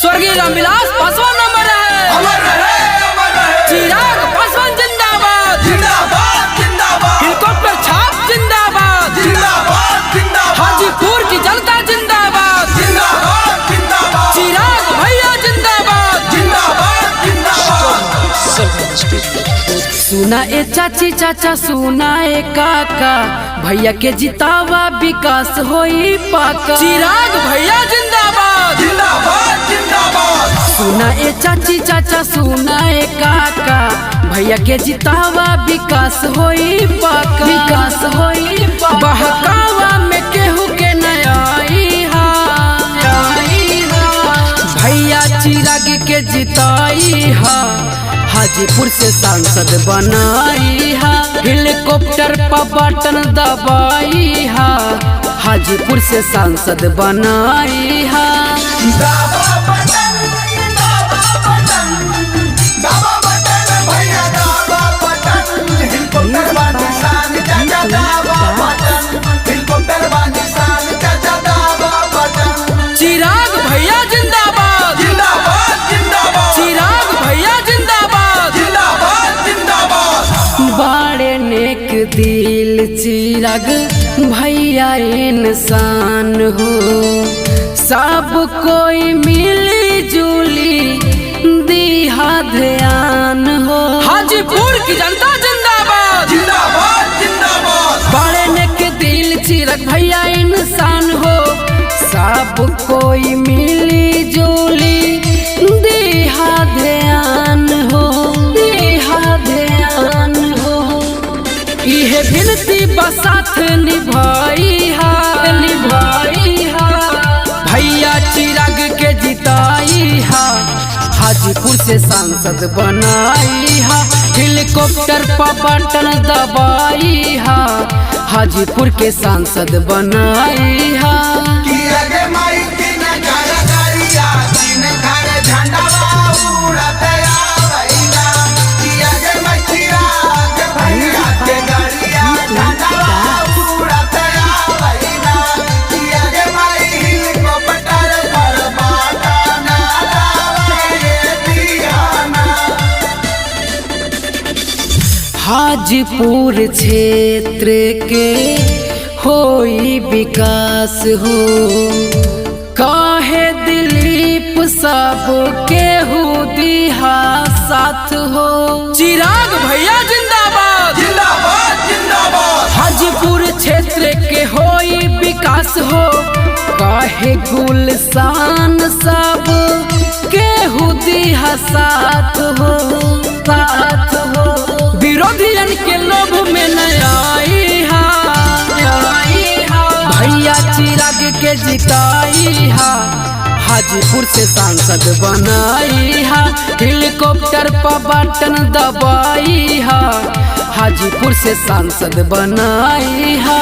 स्वर्गीय रामविलास पासवान अमर है, अमर रहे, अमर रहे। चिराग पासवान जिंदाबाद, जिंदाबाद जिंदाबाद। हेलीकॉप्टर छाप जिंदाबाद, जिंदाबाद जिंदाबाद। हाजीपुर की जनता जिंदाबाद, जिंदाबाद जिंदाबाद। चिराग भैया जिंदाबाद, जिंदाबाद जिंदाबाद। सुना ए चाची चाचा सुना ए काका, भैया के जितावा विकास होई पाका। चिराग भैया जिंदाबाद, जिंदाबाद जिंदाबाद। सुना ए चाची चाचा सुना ए काका, भैया के जितावा विकास होई पाका, विकास होई पाका। बहकावा में केहू के नयाई हा, भैया चिराग के जिताई हा, हाजीपुर से सांसद बनाई हा, हेलीकॉप्टर पर बटन दबाई हा, हाजीपुर से सांसद बनाई हा। दाबा बटन, दाबा बटन, दाबा बटन भैया दाबा बटन। हेलीकॉप्टर वाली शान चाचा दाबा बटन। हेलीकॉप्टर वाली शान चाचा दाबा बटन। चिराग भैया जिंदाबाद, जिंदाबाद जिंदाबाद। चिराग भैया जिंदाबाद, जिंदाबाद जिंदाबाद। बड़े नेक दिल चिराग भैया इंसान हो, सब कोई मिली जुली दिहा ध्यान हो। हाजीपुर की जनता जिंदाबाद, जिंदाबाद जिंदाबाद। बड़े नेक दिल चिराग भैया इंसान हो, सब कोई मिली जुली दिहा ध्यान हो, दिहा ध्यान हो। इहे विनती बसाथ निभाई हा, निभाई हा, भैया चिराग के जिताई हा, हाजीपुर से सांसद बनाई हा, हेलीकॉप्टर पर बटन दबाई हा, हाजीपुर के सांसद बनाई हा। किया गे माई तीन घर गरिया, तीन घर झंडा उड़ते आवैला। किया गे माई चिराग भैया के गरिया, झंडा उड़ते आवैला। किया गे माई हेलीकॉप्टर पर बटन दबाए दियाना। हाजीपुर क्षेत्र के होई विकास हो, काहे दिलीप सब केहू दिहा साथ हो। चिराग भैया जिंदाबाद, जिंदाबाद जिंदाबाद। हाजीपुर क्षेत्र के होई विकास हो, काहे गुलशान सब केहू दिहा साथ हो, साथ हो। विरोधियन के लोभ में न आई हा, भैया चिराग के जिताई हा, हाजीपुर से सांसद बनाई हा, हेलीकॉप्टर पर बटन दबाई हा, हाजीपुर से सांसद बनाई हा।